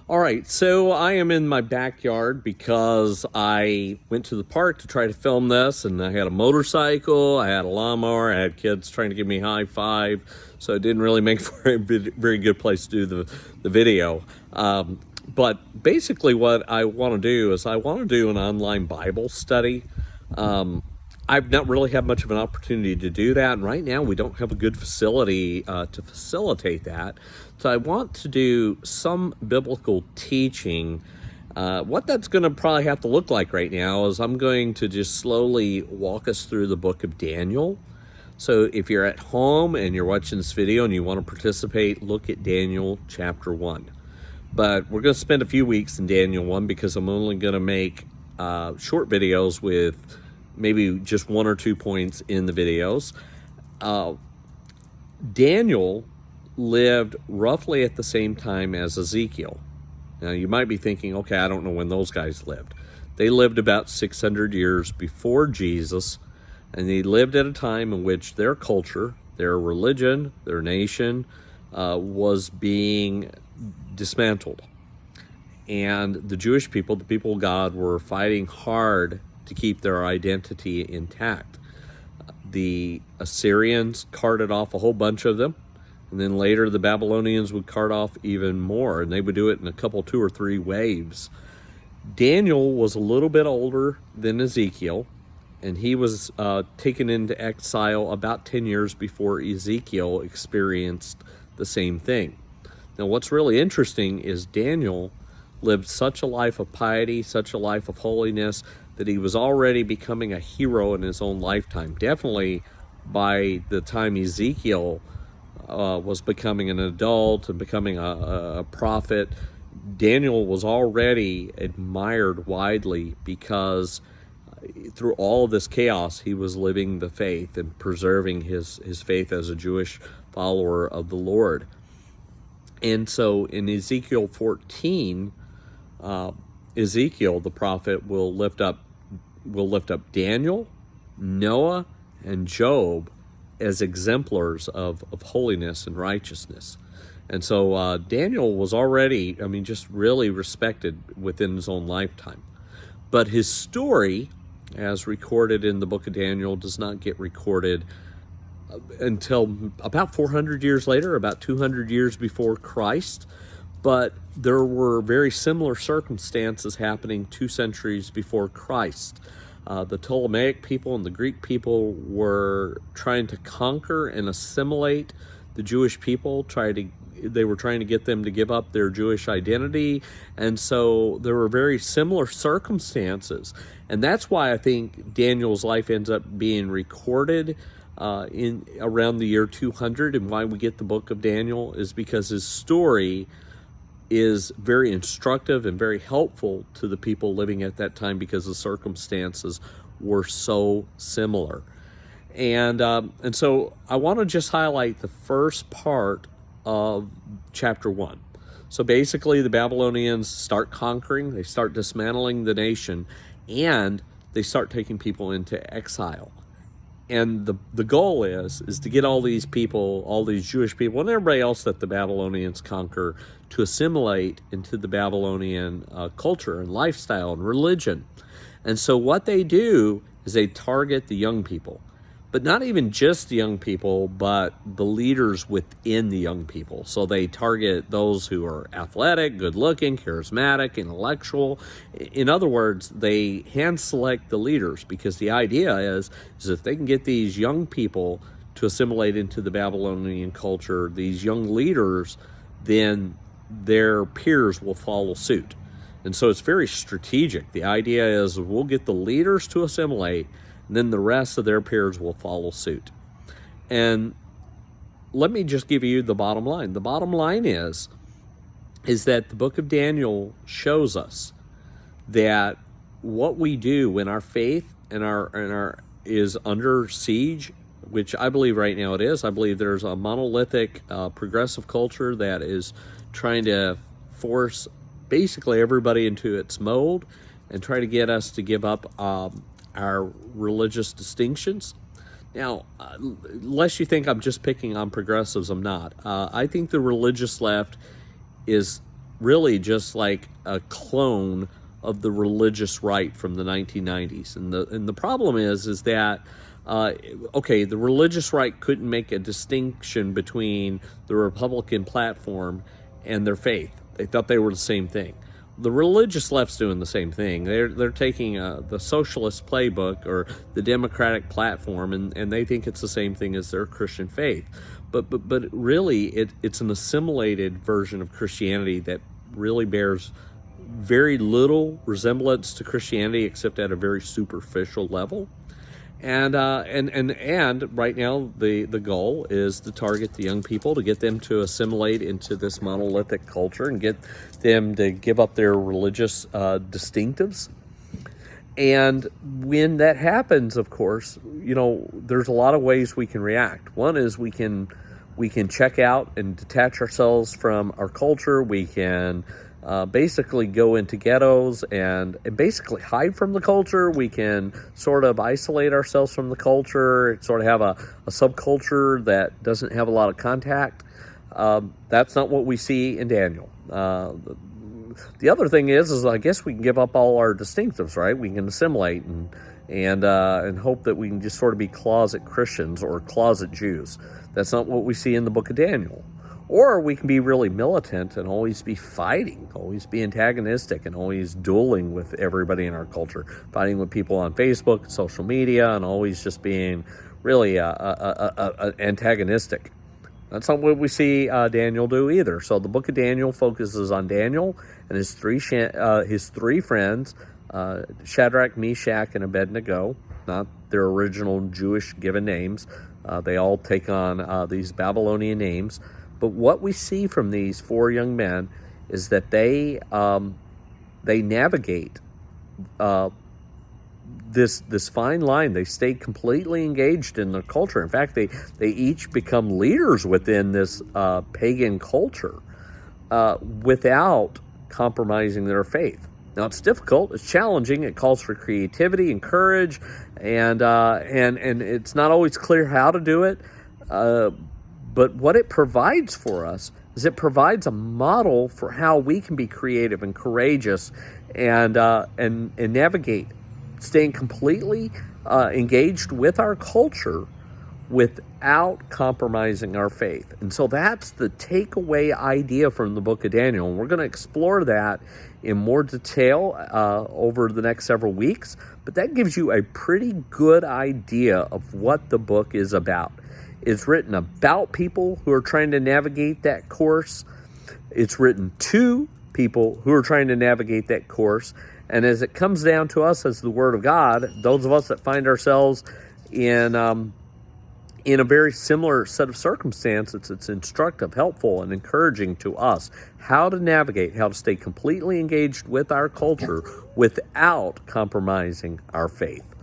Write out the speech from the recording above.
All right, so I am in my backyard because I went to the park to try to film this, and I had a motorcycle, I had a lawnmower, I had kids trying to give me a high five, so it didn't really make for a very good place to do the video. But basically what I want to do is I want to do an online Bible study. I've not really had much of an opportunity to do that, and right now we don't have a good facility to facilitate that. So I want to do some biblical teaching. What that's going to probably have to look like right now is I'm going to just slowly walk us through the book of Daniel. So if you're at home and you're watching this video and you want to participate, look at Daniel chapter 1. But we're going to spend a few weeks in Daniel 1 because I'm only going to make short videos with maybe just 1 or 2 points in the videos. Daniel lived roughly at the same time as Ezekiel. Now you might be thinking, okay, I don't know when those guys lived. They lived about 600 years before Jesus, and they lived at a time in which their culture, their religion, their nation was being dismantled. And the Jewish people, the people of God, were fighting hard to keep their identity intact. The Assyrians carted off a whole bunch of them, and then later the Babylonians would cart off even more, and they would do it in a couple, 2 or 3 waves. Daniel was a little bit older than Ezekiel, and he was taken into exile about 10 years before Ezekiel experienced the same thing. Now what's really interesting is Daniel lived such a life of piety, such a life of holiness, that he was already becoming a hero in his own lifetime. Definitely by the time Ezekiel was becoming an adult and becoming a prophet, Daniel was already admired widely because through all of this chaos, he was living the faith and preserving his faith as a Jewish follower of the Lord. And so in Ezekiel 14, Ezekiel, the prophet, will lift up Daniel, Noah, and Job as exemplars of holiness and righteousness. And so Daniel was already, just really respected within his own lifetime. But his story, as recorded in the book of Daniel, does not get recorded until about 400 years later, about 200 years before Christ. But there were very similar circumstances happening 2 centuries before Christ. The Ptolemaic people and the Greek people were trying to conquer and assimilate the Jewish people. They were trying to get them to give up their Jewish identity. And so there were very similar circumstances. And that's why I think Daniel's life ends up being recorded in around the year 200, and why we get the book of Daniel is because his story is very instructive and very helpful to the people living at that time because the circumstances were so similar. And so I want to just highlight the first part of chapter 1. So basically the Babylonians start conquering, they start dismantling the nation, and they start taking people into exile. And the goal is to get all these people, all these Jewish people, and everybody else that the Babylonians conquer, to assimilate into the Babylonian culture and lifestyle and religion. And so what they do is they target the young people. But not even just the young people, but the leaders within the young people. So they target those who are athletic, good-looking, charismatic, intellectual. In other words, they hand-select the leaders because the idea is if they can get these young people to assimilate into the Babylonian culture, these young leaders, then their peers will follow suit. And so it's very strategic. The idea is we'll get the leaders to assimilate, and then the rest of their peers will follow suit. And let me just give you the bottom line. The bottom line is that the book of Daniel shows us that what we do when our faith and our is under siege, which I believe right now it is. I believe there's a monolithic progressive culture that is trying to force basically everybody into its mold and try to get us to give up our religious distinctions. Now, lest you think I'm just picking on progressives, I'm not. I think the religious left is really just like a clone of the religious right from the 1990s. And the problem is that okay, the religious right couldn't make a distinction between the Republican platform and their faith. They thought they were the same thing. The religious left's doing the same thing. They're taking the socialist playbook or the Democratic platform, and they think it's the same thing as their Christian faith. But really, it's an assimilated version of Christianity that really bears very little resemblance to Christianity, except at a very superficial level. And right now the goal is to target the young people, to get them to assimilate into this monolithic culture and get them to give up their religious distinctives. And when that happens, of course, there's a lot of ways we can react. One is we can check out and detach ourselves from our culture. We can basically go into ghettos and basically hide from the culture. We can sort of isolate ourselves from the culture, sort of have a subculture that doesn't have a lot of contact. That's not what we see in Daniel. The other thing is I guess we can give up all our distinctives, right? We can assimilate and hope that we can just sort of be closet Christians or closet Jews. That's not what we see in the book of Daniel. Or we can be really militant and always be fighting, always be antagonistic, and always dueling with everybody in our culture, fighting with people on Facebook, social media, and always just being really antagonistic. That's not what we see Daniel do either. So the book of Daniel focuses on Daniel and his three friends, Shadrach, Meshach, and Abednego, not their original Jewish given names. They all take on these Babylonian names. But what we see from these four young men is that they navigate this fine line. They stay completely engaged in the culture. In fact, they each become leaders within this pagan culture without compromising their faith. Now, it's difficult, it's challenging, it calls for creativity and courage, and it's not always clear how to do it. But what it provides for us is it provides a model for how we can be creative and courageous and navigate, staying completely engaged with our culture without compromising our faith. And so that's the takeaway idea from the book of Daniel. And we're going to explore that in more detail over the next several weeks. But that gives you a pretty good idea of what the book is about. It's written about people who are trying to navigate that course. It's written to people who are trying to navigate that course. And as it comes down to us as the Word of God, those of us that find ourselves in a very similar set of circumstances, it's instructive, helpful, and encouraging to us how to navigate, how to stay completely engaged with our culture without compromising our faith.